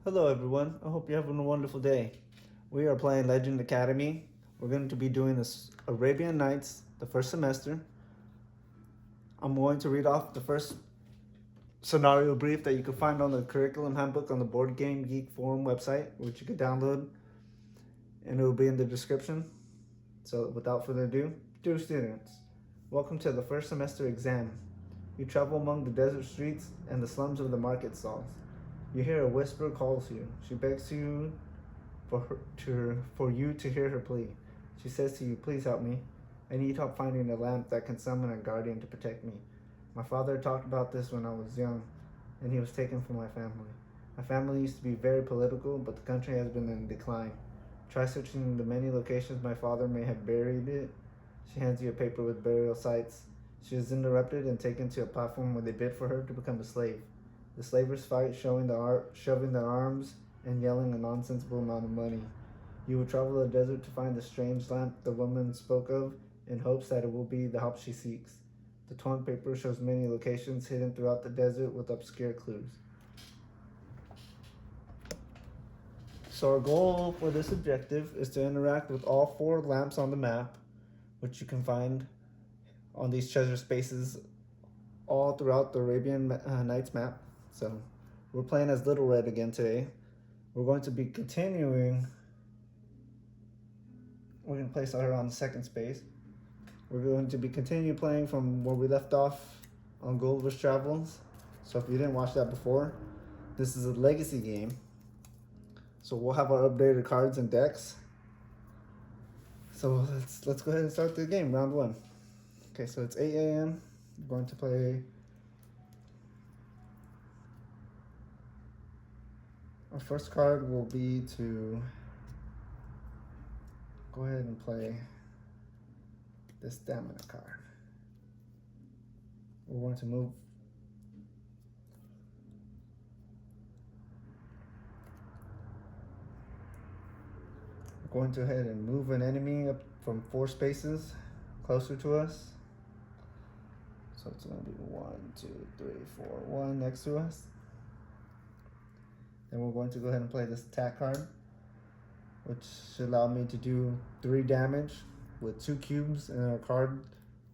Hello everyone, I hope you're having a wonderful day. We are playing Legend Academy. We're going to be doing this Arabian Nights, the first semester. I'm going to read off the first scenario brief that you can find on the Curriculum Handbook on the Board Game Geek Forum website, which you can download, and it will be in the description. So without further ado, dear students, welcome to the first semester exam. You travel among the desert streets and the slums of the market stalls. You hear a whisper calls you. She begs you for you to hear her plea. She says to you, "Please help me. I need help finding a lamp that can summon a guardian to protect me. My father talked about this when I was young, and he was taken from my family. My family used to be very political, but the country has been in decline. Try searching the many locations my father may have buried it." She hands you a paper with burial sites. She is interrupted and taken to a platform where they bid for her to become a slave. The slavers fight, shoving their arms and yelling a nonsensible amount of money. You will travel the desert to find the strange lamp the woman spoke of in hopes that it will be the help she seeks. The torn paper shows many locations hidden throughout the desert with obscure clues. So our goal for this objective is to interact with all 4 lamps on the map, which you can find on these treasure spaces all throughout the Arabian Nights map. So we're playing as Little Red again today. We're going to be continuing. We're going to place her on the second space. We're going to be continue playing from where we left off on Gulliver's Travels. So if you didn't watch that before, this is a legacy game. So we'll have our updated cards and decks. So let's go ahead and start the game, round 1. Okay, so it's 8 a.m. We're going to play. Our first card will be to go ahead and play this stamina card. We're going to move. We're going to go ahead and move an enemy up from 4 spaces closer to us. So it's going to be 1, 2, 3, 4, 1 next to us. Then we're going to go ahead and play this attack card, which should allow me to do 3 damage with 2 cubes, and our card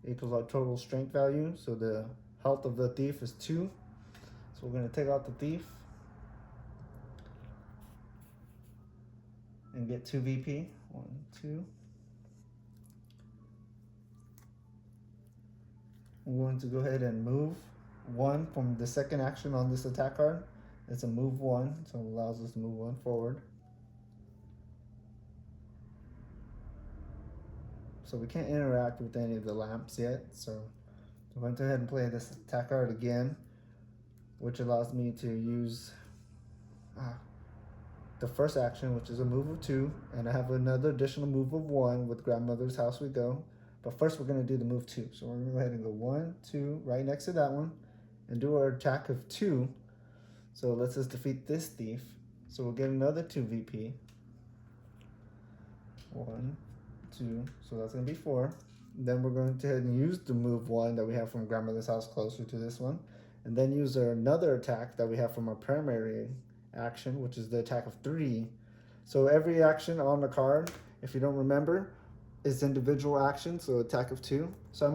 equals our total strength value. So the health of the thief is 2. So we're going to take out the thief and get 2 VP. 1, 2. We're going to go ahead and move 1 from the second action on this attack card. It's a move 1, so it allows us to move 1 forward. So we can't interact with any of the lamps yet. So I'm going to go ahead and play this attack card again, which allows me to use the first action, which is a move of 2, and I have another additional move of 1 with Grandmother's House We Go. But first we're going to do the move 2. So we're going to go ahead and go 1, 2, right next to that one, and do our attack of 2. So let's just defeat this thief. So we'll get another 2 VP. 1, 2, so that's going to be 4. Then we're going to go ahead and use the move 1 that we have from Grandmother's House closer to this one. And then use another attack that we have from our primary action, which is the attack of 3. So every action on the card, if you don't remember, is individual action, so attack of 2. So I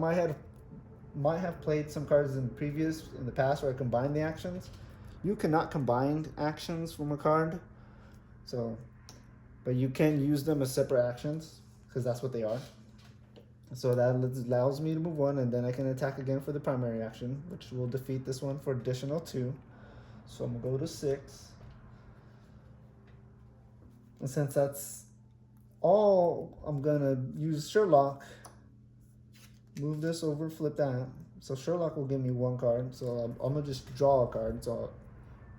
might have played some cards in the past where I combined the actions. You cannot combine actions from a card, but you can use them as separate actions because that's what they are. So that allows me to move 1, and then I can attack again for the primary action, which will defeat this one for additional 2. So I'm gonna go to 6. And since that's all, I'm gonna use Sherlock. Move this over, flip that. So Sherlock will give me 1 card. So I'm gonna just draw a card. So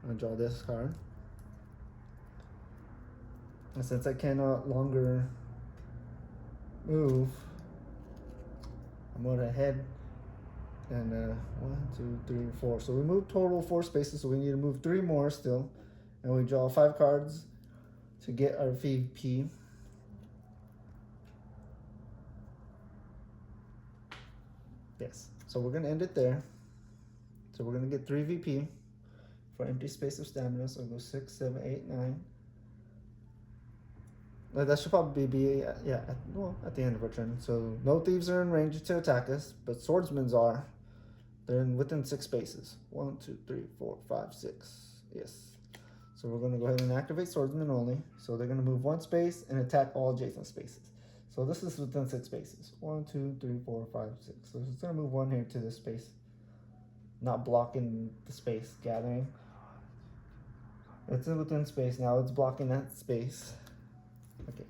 I'm gonna draw this card. And since I cannot longer move, I'm gonna head and 1, 2, 3, 4. So we moved total 4 spaces. So we need to move 3 more still, and we draw 5 cards to get our VP. Yes. So we're gonna end it there. So we're gonna get 3 VP. for empty space of stamina. So go 6, 7, 8, 9. That should probably be at the end of our turn. So no thieves are in range to attack us, but swordsmen are. They're within 6 spaces. 1, 2, 3, 4, 5, 6. Yes. So we're going to go ahead and activate swordsmen only. So they're going to move 1 space and attack all adjacent spaces. So this is within 6 spaces. 1, 2, 3, 4, 5, 6. So it's going to move 1 here to this space, not blocking the space gathering. It's within space now. It's blocking that space. Okay.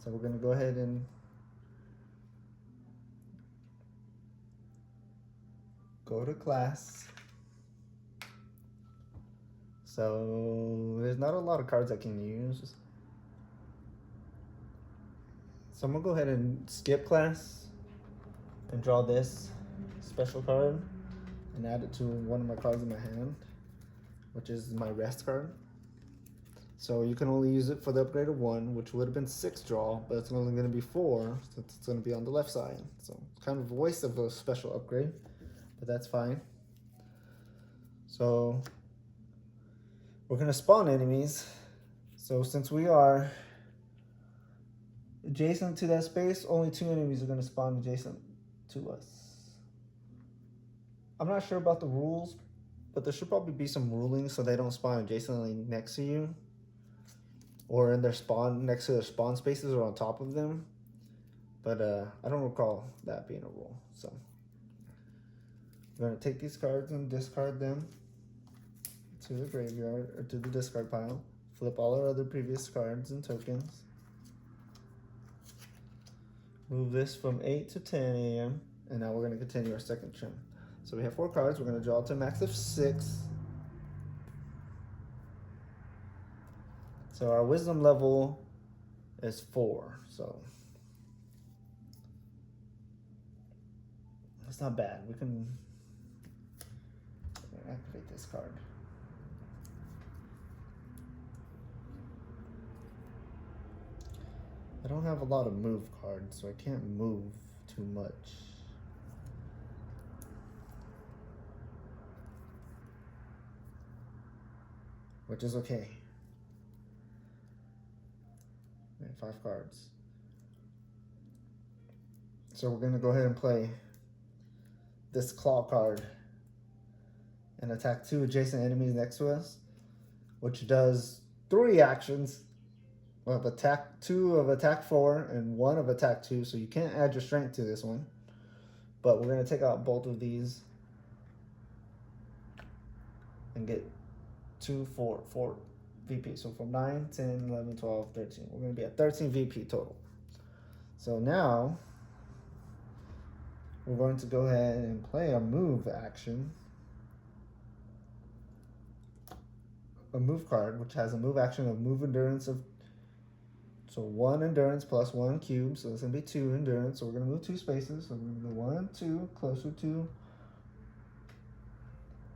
So we're going to go ahead and go to class. So there's not a lot of cards I can use. So I'm gonna go ahead and skip class and draw this special card and add it to one of my cards in my hand, which is my rest card. So you can only use it for the upgrade of 1, which would have been 6 draw, but it's only going to be 4, so it's going to be on the left side. So it's kind of a waste of a special upgrade, but that's fine. So we're going to spawn enemies. So since we are adjacent to that space, only 2 enemies are going to spawn adjacent to us. I'm not sure about the rules, but there should probably be some ruling so they don't spawn adjacently next to you, or in their spawn, next to their spawn spaces or on top of them. But I don't recall that being a rule. So we're going to take these cards and discard them to the graveyard, or to the discard pile. Flip all our other previous cards and tokens. Move this from 8 to 10 a.m. And now we're going to continue our second turn. So we have 4 cards. We're going to draw to a max of 6. So our wisdom level is 4. So it's not bad. We can activate this card. I don't have a lot of move cards, so I can't move too much. Which is okay. We have 5 cards. So we're going to go ahead and play this claw card and attack 2 adjacent enemies next to us, which does 3 actions. Of attack 2 of attack 4 and 1 of attack 2, so you can't add your strength to this one. But we're going to take out both of these and get 4 VP. So from 9, 10, 11, 12, 13. We're going to be at 13 VP total. So now we're going to go ahead and play a move action. A move card, which has a move action of move endurance of, so 1 endurance plus 1 cube, so it's going to be 2 endurance. So we're going to move 2 spaces. So we're going to go 1, 2, closer to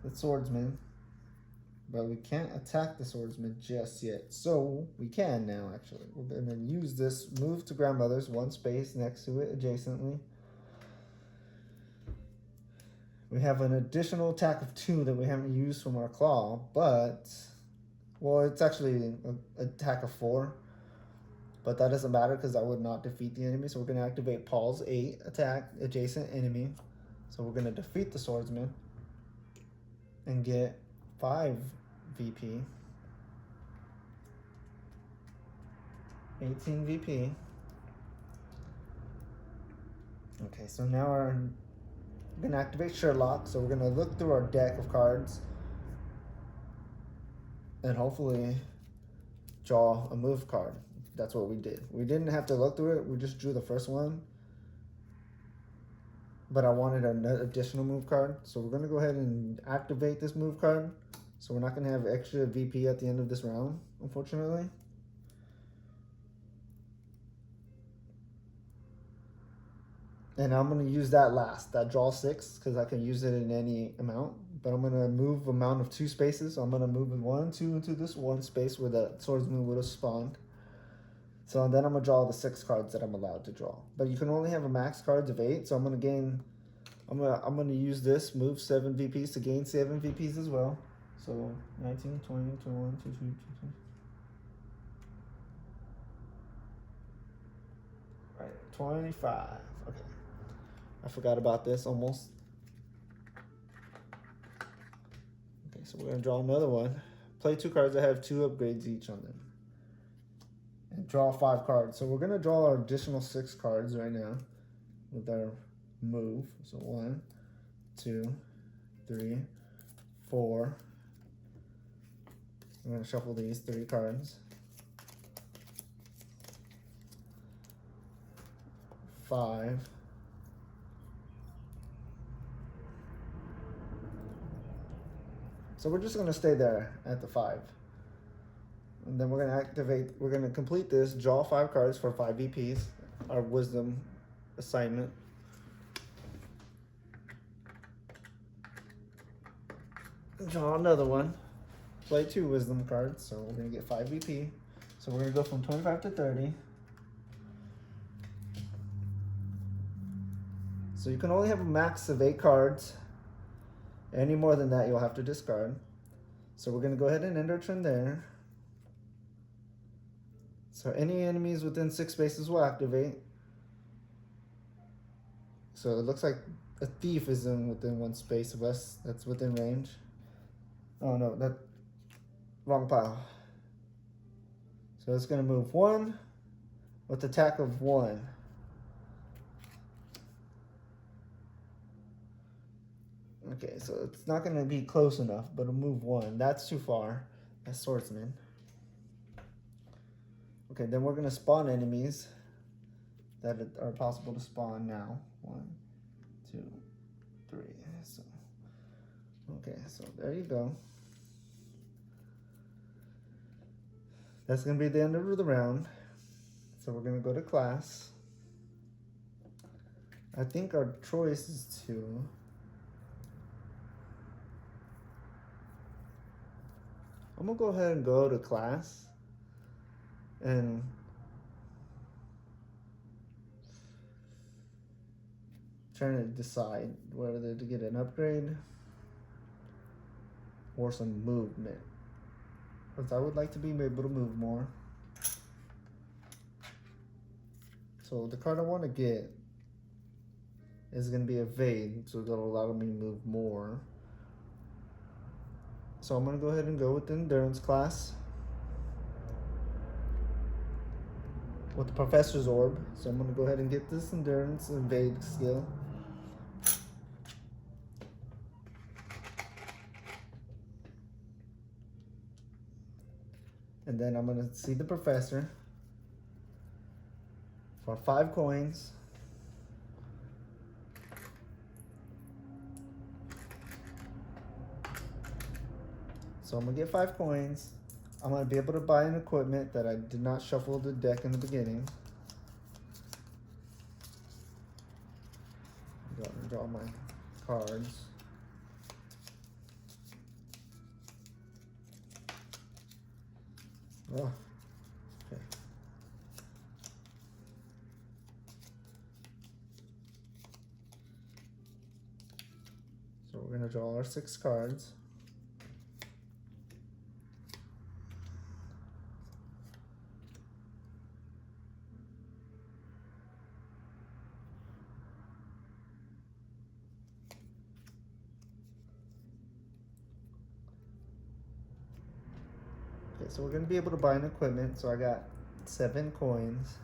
the swordsman. But we can't attack the swordsman just yet. So we can now, actually. We're going to use this move to grandmother's, 1 space next to it adjacently. We have an additional attack of 2 that we haven't used from our claw, but, well, it's actually an attack of 4. But that doesn't matter because that would not defeat the enemy. So we're going to activate Paul's 8 attack adjacent enemy. So we're going to defeat the swordsman and get 5 VP. 18 VP. Okay, so now we're going to activate Sherlock. So we're going to look through our deck of cards and hopefully draw a move card. That's what we did. We didn't have to look through it. We just drew the first one. But I wanted an additional move card. So we're going to go ahead and activate this move card. So we're not going to have extra VP at the end of this round, unfortunately. And I'm going to use that last, that draw 6, because I can use it in any amount. But I'm going to move amount of 2 spaces. So I'm going to move 1, 2 into this 1 space where the swordsman would have spawned. So then I'm going to draw the 6 cards that I'm allowed to draw. But you can only have a max cards of 8. So I'm going to gain, I'm going to use this, move 7 VPs to gain 7 VPs as well. So 19, 20, 21, 22, 23. Right, 25. Okay. I forgot about this almost. Okay, so we're gonna draw another one. Play 2 cards that have 2 upgrades each on them. And draw 5 cards. So we're gonna draw our additional 6 cards right now with our move. So 1, 2, 3, 4. I'm gonna shuffle these 3 cards. 5. So we're just gonna stay there at the 5. And then we're gonna complete this, draw 5 cards for 5 VPs, our wisdom assignment. Draw another one, play 2 wisdom cards, so we're gonna get 5 VP. So we're gonna go from 25 to 30. So you can only have a max of 8 cards. Any more than that, you'll have to discard. So we're gonna go ahead and end our turn there. So any enemies within 6 spaces will activate. So it looks like a thief is within 1 space of us. That's within range. Oh no, that wrong pile. So it's gonna move 1 with attack of 1. Okay, so it's not gonna be close enough, but it'll move 1. That's too far. That's swordsman. Okay, then we're gonna spawn enemies that are possible to spawn now. 1, 2, 3. So, okay, so there you go. That's gonna be the end of the round. So we're gonna go to class. I think our choice is to I'm gonna go ahead and go to class and trying to decide whether to get an upgrade or some movement, because I would like to be able to move more. So the card I want to get is going to be evade, so that'll allow me to move more. So I'm going to go ahead and go with the endurance class with the professor's orb. So I'm going to go ahead and get this endurance evade skill. And then I'm going to see the professor for 5 coins. So I'm going to get 5 coins. I'm going to be able to buy an equipment that I did not shuffle the deck in the beginning. I'm going to draw my cards. Oh, okay. So we're going to draw our 6 cards. Okay, so we're going to be able to buy an equipment. So I got 7 coins.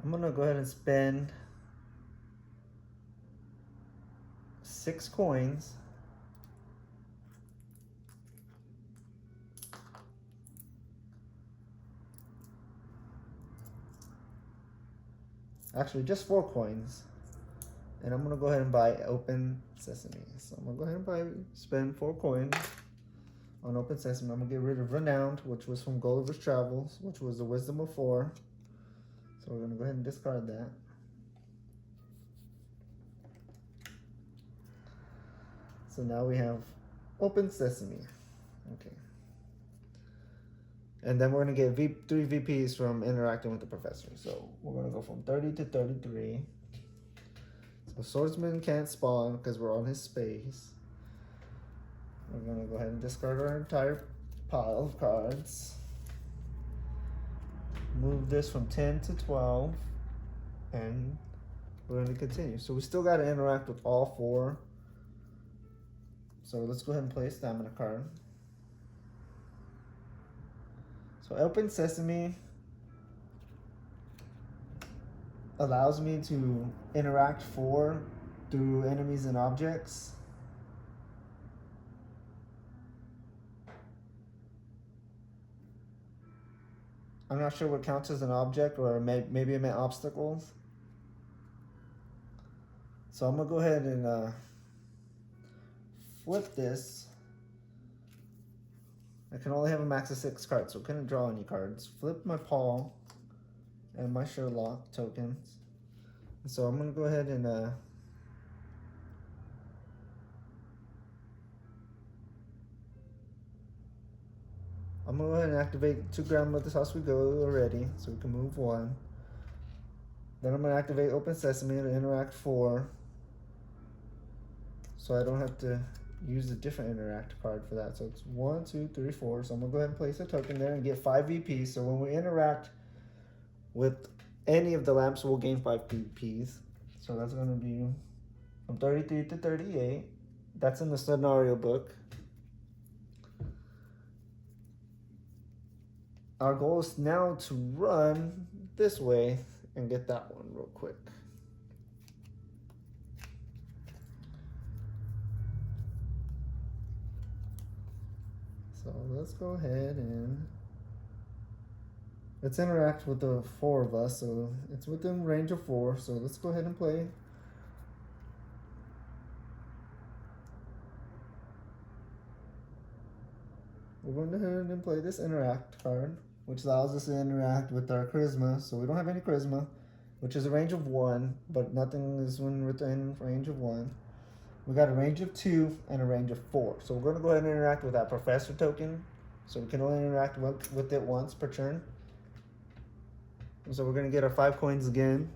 I'm going to go ahead and spend 6 coins. Actually, just 4 coins. And I'm going to go ahead and buy Open Sesame. So I'm going to go ahead and spend 4 coins on Open Sesame. I'm going to get rid of Renowned, which was from Gulliver's Travels, which was the Wisdom of 4. So we're going to go ahead and discard that. So now we have Open Sesame. Okay. And then we're going to get 3 VPs from interacting with the professor. So we're going to go from 30 to 33. So swordsman can't spawn because we're on his space. We're going to go ahead and discard our entire pile of cards. Move this from 10 to 12. And we're going to continue. So we still got to interact with all 4. So let's go ahead and play a stamina card. So Open Sesame allows me to interact 4 through enemies and objects. I'm not sure what counts as an object, or maybe it meant obstacles. So I'm going to go ahead and flip this. I can only have a max of 6 cards, so I couldn't draw any cards. Flip my Paul and my Sherlock tokens. So I'm going to go ahead and I'm going to go ahead and activate 2 grandmother's house we go already, so we can move 1. Then I'm going to activate Open Sesame to interact 4, so I don't have to use a different interact card for that. So it's 1, 2, 3, 4. So I'm gonna go ahead and place a token there and get 5 VPs. So when we interact with any of the lamps, we'll gain 5 VPs. So that's gonna be from 33 to 38. That's in the scenario book. Our goal is now to run this way and get that one real quick. So let's go ahead and let's interact with the 4 of us. So it's within range of 4. So let's go ahead and play. We're going to go ahead and play this interact card, which allows us to interact with our charisma. So we don't have any charisma, which is a range of 1, but nothing is within range of 1. We got a range of 2 and a range of 4. So we're going to go ahead and interact with that professor token. So we can only interact with it once per turn. And so we're going to get our 5 coins again.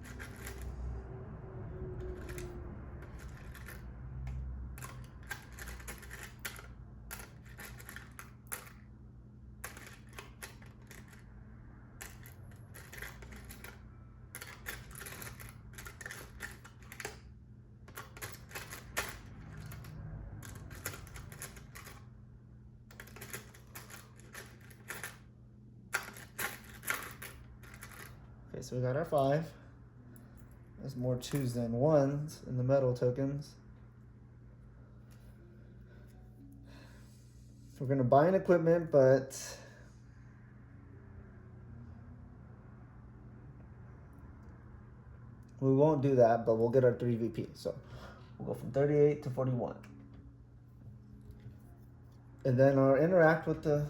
Okay, so we got our 5. There's more 2s than 1s in the metal tokens. We're going to buy an equipment, but we won't do that, but we'll get our 3 VP. So we'll go from 38 to 41. And then our interact with the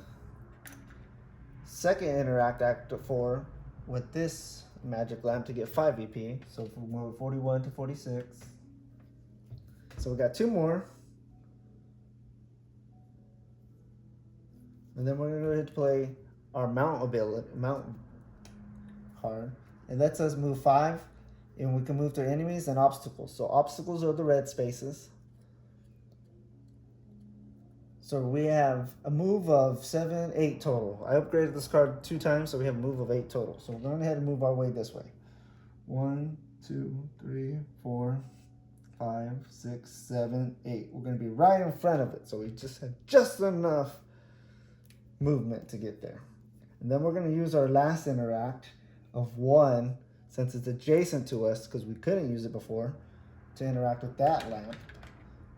second interact act 4 with this magic lamp to get 5 VP. So we'll move 41 to 46. So we got 2 more. And then we're going to go ahead and play our mount card. It lets us move 5, and we can move through enemies and obstacles. So obstacles are the red spaces. So we have a move of 7, 8 total. I upgraded this card 2 times, so we have a move of 8 total. So we're going ahead and move our way this way. 1, 2, 3, 4, 5, 6, 7, 8. We're going to be right in front of it. So we just had just enough movement to get there. And then we're going to use our last interact of 1, since it's adjacent to us, because we couldn't use it before, to interact with that lamp.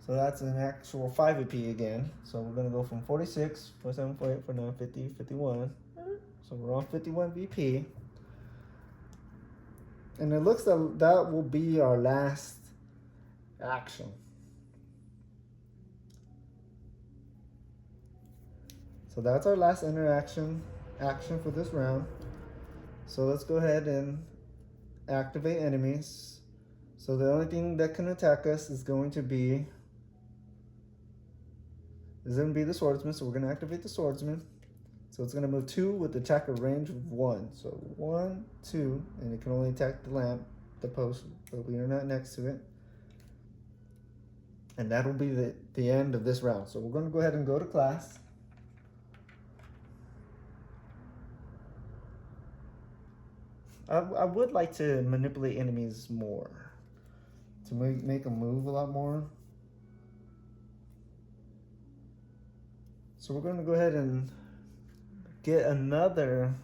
So that's an actual 5 VP again. So we're going to go from 46, 47, 48, 49, 50, 51. So we're on 51 VP. And it looks like that will be our last action. So that's our last action for this round. So let's go ahead and activate enemies. So the only thing that can attack us is going to be the swordsman. So we're going to activate the swordsman. So it's gonna move 2 with the attack of range of 1. So 1, 2, and it can only attack the lamp, the post, but we are not next to it. And that'll be the end of this round. So we're gonna go ahead and go to class. I would like to manipulate enemies more, to make them move a lot more. So we're going to go ahead and get another,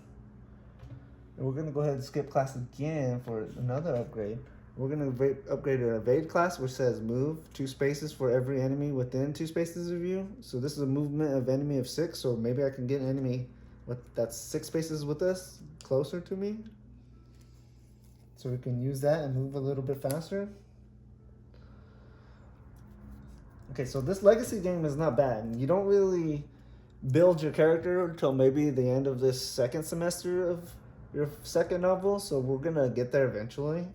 and we're going to go ahead and skip class again for another upgrade. We're going to upgrade an evade class, which says move 2 spaces for every enemy within 2 spaces of you. So this is a movement of enemy of 6, so maybe I can get an enemy that's 6 spaces with us closer to me. So we can use that and move a little bit faster. Okay, so this legacy game is not bad. You don't really build your character until maybe the end of this second semester of your second novel, so we're gonna get there eventually.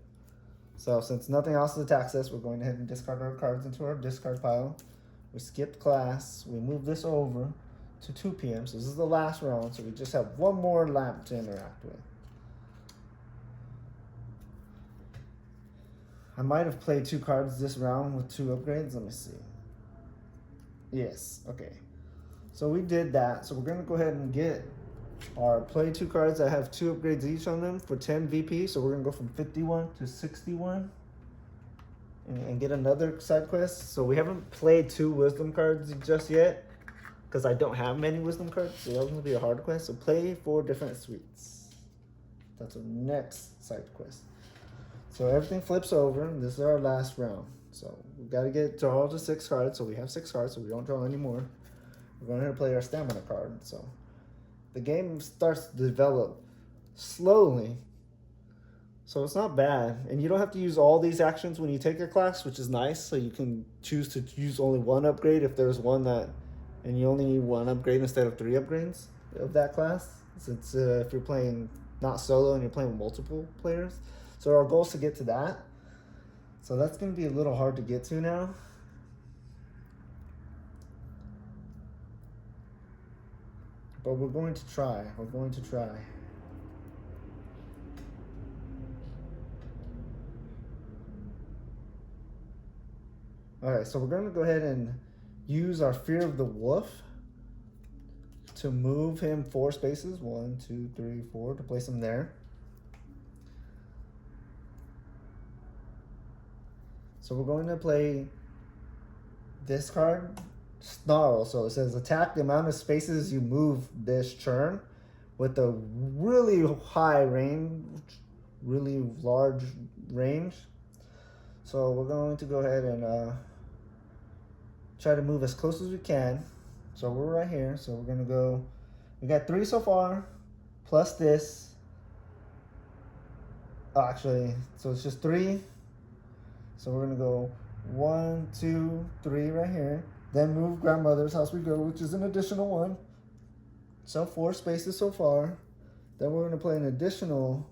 So since nothing else attacks us, we're going ahead and discard our cards into our discard pile. We skipped class, we move this over to 2 p.m. So this is the last round, so we just have one more lamp to interact with. I might have played 2 cards this round with 2 upgrades. Let me see. Yes, okay. So we did that. So we're going to go ahead and get our play 2 cards that have 2 upgrades each on them for 10 VP. So we're going to go from 51 to 61 and get another side quest. So we haven't played 2 wisdom cards just yet because I don't have many wisdom cards. So that's going to be a hard quest. So play 4 different suites. That's our next side quest. So everything flips over, and this is our last round. So we got to draw to 6 cards, so we have 6 cards, so we don't draw anymore. We're going to play our stamina card. So the game starts to develop slowly, so it's not bad. And you don't have to use all these actions when you take your class, which is nice. So you can choose to use only 1 upgrade if there's one that, and you only need 1 upgrade instead of 3 upgrades of that class. Since if you're playing not solo and you're playing with multiple players. So our goal is to get to that. So that's going to be a little hard to get to now. But we're going to try. We're going to try. All right, so we're going to go ahead and use our Fear of the Wolf to move him 4 spaces. 1, 2, 3, 4 to place him there. So we're going to play this card, Snarl. So it says attack the amount of spaces you move this turn with a really high range, really large range. So we're going to go ahead and try to move as close as we can. So we're right here. So we're going to go, we got 3 so far, plus this. Oh, actually, so it's just 3. So we're going to go 1, 2, 3 right here. Then move grandmother's house we go, which is an additional 1. So 4 spaces so far. Then we're going to play an additional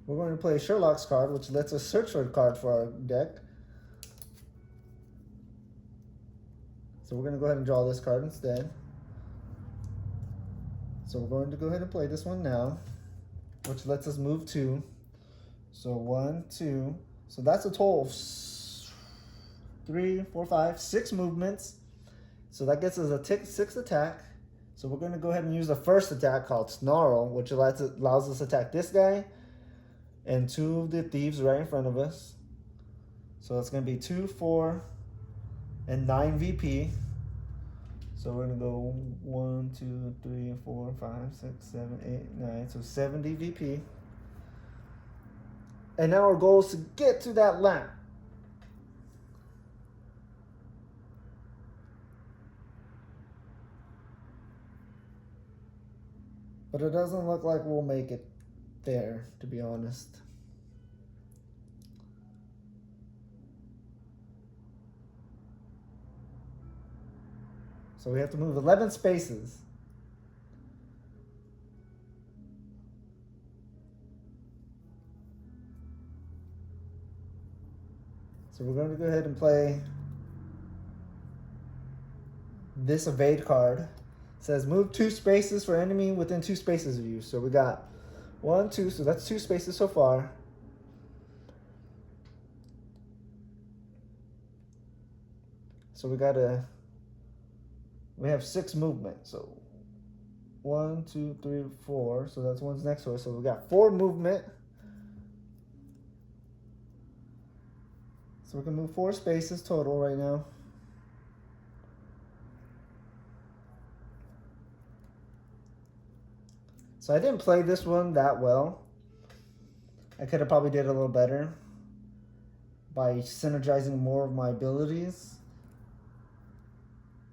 we're going to play Sherlock's card, which lets us search for a card for our deck. So we're going to go ahead and draw this card instead. So we're going to go ahead and play this one now, which lets us move 2. So 1, 2. So that's a total of 3, 4, 5, 6 movements. So that gets us a 6 attack. So we're going to go ahead and use the first attack called Snarl, which allows us to attack this guy and 2 of the thieves right in front of us. So it's going to be 2, 4, and 9 VP. So we're going to go 1, 2, 3, 4, 5, 6, 7, 8, 9. So 70 VP. And now our goal is to get to that lamp. But it doesn't look like we'll make it there, to be honest. So we have to move 11 spaces. So we're going to go ahead and play this evade card. It says move 2 spaces for enemy within 2 spaces of you. So we got 1, 2, so that's 2 spaces so far. So we have 6 movement. So 1, 2, 3, 4. So that's one's next to us. So we got 4 movement. So we can move 4 spaces total right now. So I didn't play this one that well. I could have probably did a little better by synergizing more of my abilities.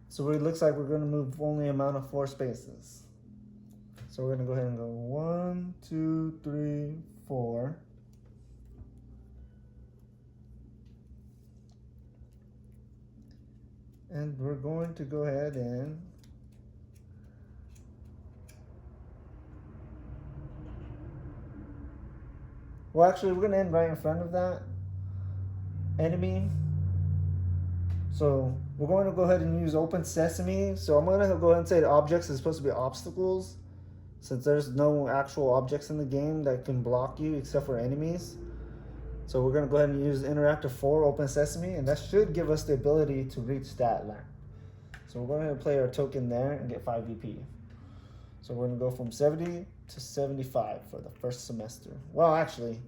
So it looks like we're going to move only an amount of 4 spaces. So we're going to go ahead and go 1, 2, 3, 4. And we're going to go ahead and well, actually, we're going to end right in front of that enemy. So we're going to go ahead and use open sesame. So I'm going to go ahead and say the objects is supposed to be obstacles, since there's no actual objects in the game that can block you except for enemies. So we're going to go ahead and use interactive 4 open sesame, and that should give us the ability to reach that line. So we're going to play our token there and get 5 VP. So we're going to go from 70 to 75 for the first semester. Well, actually,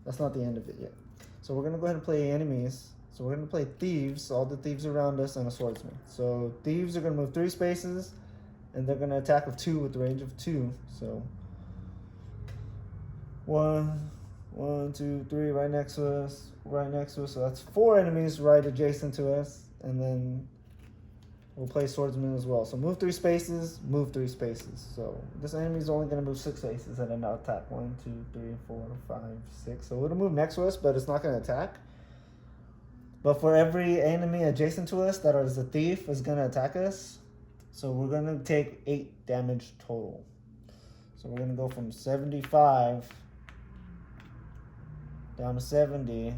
that's not the end of it yet. So we're going to go ahead and play enemies. So we're going to play thieves, all the thieves around us, and a swordsman. So thieves are going to move 3 spaces, and they're going to attack with 2 with the range of 2. So 1, 2, 3, right next to us, right next to us. So that's 4 enemies right adjacent to us, and then we'll play swordsman as well. So move 3 spaces, move 3 spaces. So this enemy is only going to move 6 spaces and then attack. 1, 2, 3, 4, 5, 6. So it'll move next to us, but it's not going to attack. But for every enemy adjacent to us that is a thief is going to attack us. So we're going to take 8 damage total. So we're going to go from 75 down to 70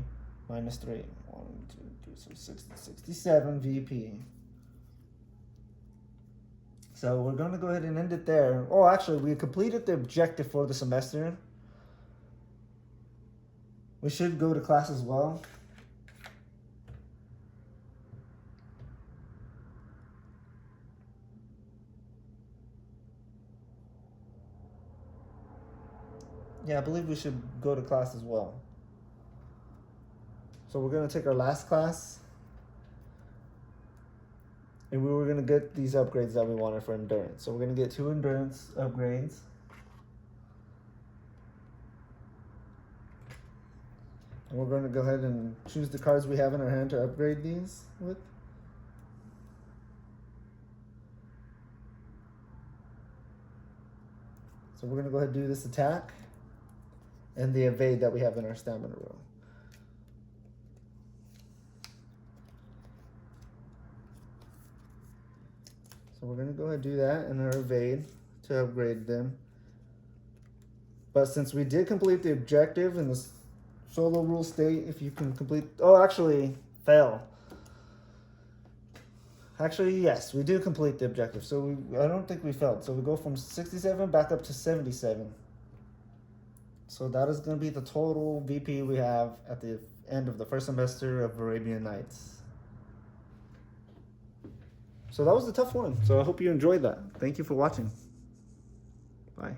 minus 3. 1, 2, 3, so 60, 67 VP. So we're going to go ahead and end it there. Oh, actually, we completed the objective for the semester. We should go to class as well. Yeah, I believe we should go to class as well. So we're going to take our last class. And we were going to get these upgrades that we wanted for endurance. So we're going to get 2 endurance upgrades. And we're going to go ahead and choose the cards we have in our hand to upgrade these with. So we're going to go ahead and do this attack and the evade that we have in our stamina row. So we're going to go ahead and do that in our evade to upgrade them. But since we did complete the objective in the solo rule state, if you can complete... Oh, actually, fail. Actually, yes, we do complete the objective. So I don't think we failed. So we go from 67 back up to 77. So that is going to be the total VP we have at the end of the first semester of Arabian Nights. So that was a tough one. So I hope you enjoyed that. Thank you for watching. Bye.